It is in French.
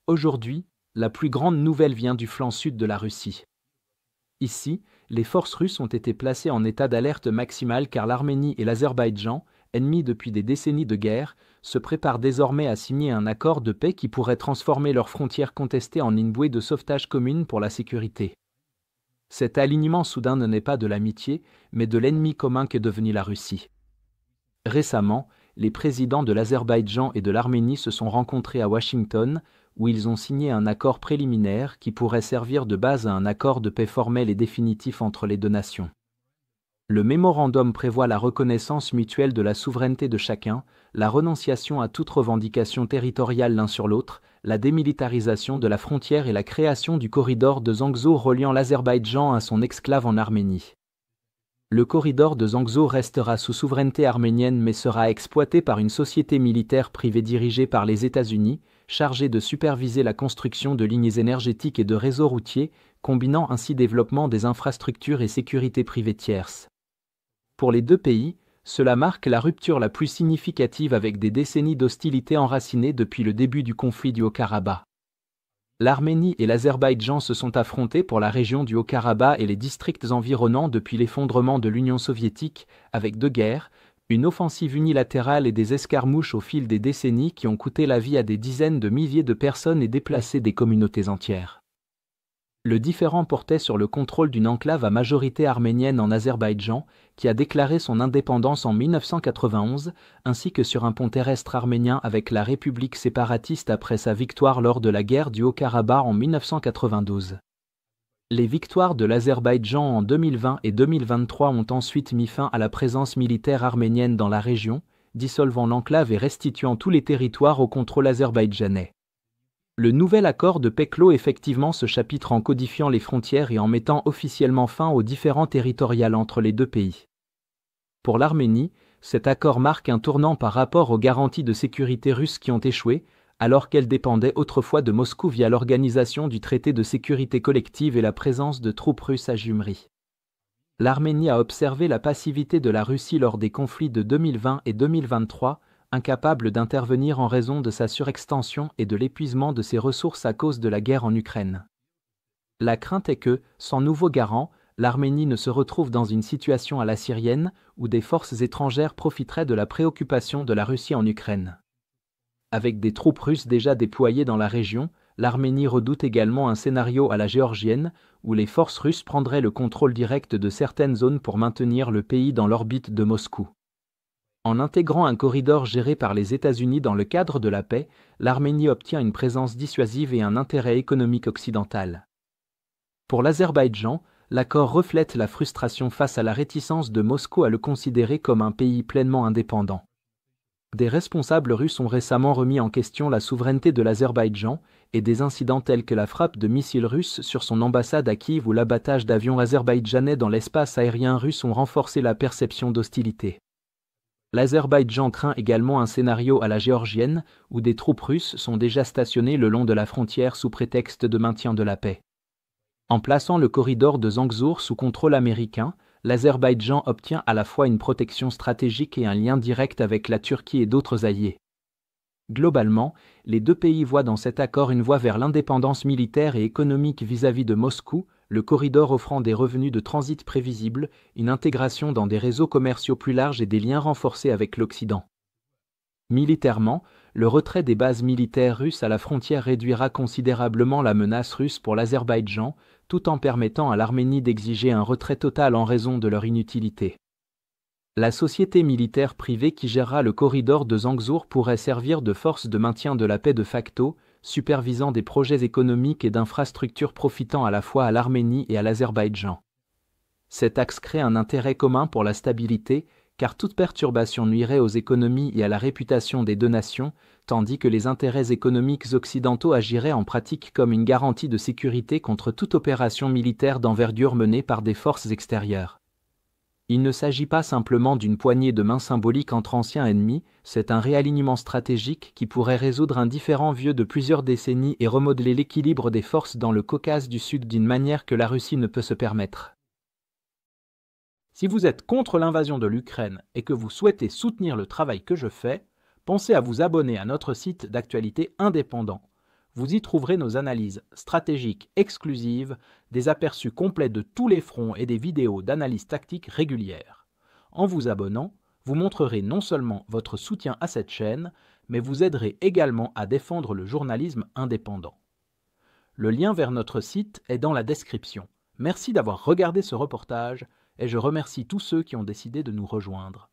Aujourd'hui, la plus grande nouvelle vient du flanc sud de la Russie. Ici, les forces russes ont été placées en état d'alerte maximale car l'Arménie et l'Azerbaïdjan, ennemis depuis des décennies de guerre, se préparent désormais à signer un accord de paix qui pourrait transformer leurs frontières contestées en une bouée de sauvetage commune pour la sécurité. Cet alignement soudain ne naît pas de l'amitié, mais de l'ennemi commun qu'est devenue la Russie. Récemment, les présidents de l'Azerbaïdjan et de l'Arménie se sont rencontrés à Washington, où ils ont signé un accord préliminaire qui pourrait servir de base à un accord de paix formel et définitif entre les deux nations. Le mémorandum prévoit la reconnaissance mutuelle de la souveraineté de chacun, la renonciation à toute revendication territoriale l'un sur l'autre, la démilitarisation de la frontière et la création du corridor de Zangezur reliant l'Azerbaïdjan à son exclave en Arménie. Le corridor de Zangezur restera sous souveraineté arménienne mais sera exploité par une société militaire privée dirigée par les États-Unis, chargée de superviser la construction de lignes énergétiques et de réseaux routiers, combinant ainsi développement des infrastructures et sécurité privée tierce. Pour les deux pays, cela marque la rupture la plus significative avec des décennies d'hostilité enracinées depuis le début du conflit du Haut-Karabakh. L'Arménie et l'Azerbaïdjan se sont affrontés pour la région du Haut-Karabakh et les districts environnants depuis l'effondrement de l'Union soviétique, avec deux guerres, une offensive unilatérale et des escarmouches au fil des décennies qui ont coûté la vie à des dizaines de milliers de personnes et déplacé des communautés entières. Le différend portait sur le contrôle d'une enclave à majorité arménienne en Azerbaïdjan, qui a déclaré son indépendance en 1991, ainsi que sur un pont terrestre arménien avec la République séparatiste après sa victoire lors de la guerre du Haut-Karabakh en 1992. Les victoires de l'Azerbaïdjan en 2020 et 2023 ont ensuite mis fin à la présence militaire arménienne dans la région, dissolvant l'enclave et restituant tous les territoires au contrôle azerbaïdjanais. Le nouvel accord de paix clôt effectivement ce chapitre en codifiant les frontières et en mettant officiellement fin aux différends territoriaux entre les deux pays. Pour l'Arménie, cet accord marque un tournant par rapport aux garanties de sécurité russes qui ont échoué, alors qu'elles dépendaient autrefois de Moscou via l'organisation du traité de sécurité collective et la présence de troupes russes à Gyumri. L'Arménie a observé la passivité de la Russie lors des conflits de 2020 et 2023, incapable d'intervenir en raison de sa surextension et de l'épuisement de ses ressources à cause de la guerre en Ukraine. La crainte est que, sans nouveau garant, l'Arménie ne se retrouve dans une situation à la syrienne, où des forces étrangères profiteraient de la préoccupation de la Russie en Ukraine. Avec des troupes russes déjà déployées dans la région, l'Arménie redoute également un scénario à la géorgienne, où les forces russes prendraient le contrôle direct de certaines zones pour maintenir le pays dans l'orbite de Moscou. En intégrant un corridor géré par les États-Unis dans le cadre de la paix, l'Arménie obtient une présence dissuasive et un intérêt économique occidental. Pour l'Azerbaïdjan, l'accord reflète la frustration face à la réticence de Moscou à le considérer comme un pays pleinement indépendant. Des responsables russes ont récemment remis en question la souveraineté de l'Azerbaïdjan, et des incidents tels que la frappe de missiles russes sur son ambassade à Kiev ou l'abattage d'avions azerbaïdjanais dans l'espace aérien russe ont renforcé la perception d'hostilité. L'Azerbaïdjan craint également un scénario à la géorgienne, où des troupes russes sont déjà stationnées le long de la frontière sous prétexte de maintien de la paix. En plaçant le corridor de Zangezur sous contrôle américain, l'Azerbaïdjan obtient à la fois une protection stratégique et un lien direct avec la Turquie et d'autres alliés. Globalement, les deux pays voient dans cet accord une voie vers l'indépendance militaire et économique vis-à-vis de Moscou, le corridor offrant des revenus de transit prévisibles, une intégration dans des réseaux commerciaux plus larges et des liens renforcés avec l'Occident. Militairement, le retrait des bases militaires russes à la frontière réduira considérablement la menace russe pour l'Azerbaïdjan, tout en permettant à l'Arménie d'exiger un retrait total en raison de leur inutilité. La société militaire privée qui gérera le corridor de Zangezur pourrait servir de force de maintien de la paix de facto, supervisant des projets économiques et d'infrastructures profitant à la fois à l'Arménie et à l'Azerbaïdjan. Cet axe crée un intérêt commun pour la stabilité, car toute perturbation nuirait aux économies et à la réputation des deux nations, tandis que les intérêts économiques occidentaux agiraient en pratique comme une garantie de sécurité contre toute opération militaire d'envergure menée par des forces extérieures. Il ne s'agit pas simplement d'une poignée de main symbolique entre anciens ennemis, c'est un réalignement stratégique qui pourrait résoudre un différend vieux de plusieurs décennies et remodeler l'équilibre des forces dans le Caucase du Sud d'une manière que la Russie ne peut se permettre. Si vous êtes contre l'invasion de l'Ukraine et que vous souhaitez soutenir le travail que je fais, pensez à vous abonner à notre site d'actualité indépendant. Vous y trouverez nos analyses stratégiques exclusives, des aperçus complets de tous les fronts et des vidéos d'analyse tactique régulières. En vous abonnant, vous montrerez non seulement votre soutien à cette chaîne, mais vous aiderez également à défendre le journalisme indépendant. Le lien vers notre site est dans la description. Merci d'avoir regardé ce reportage et je remercie tous ceux qui ont décidé de nous rejoindre.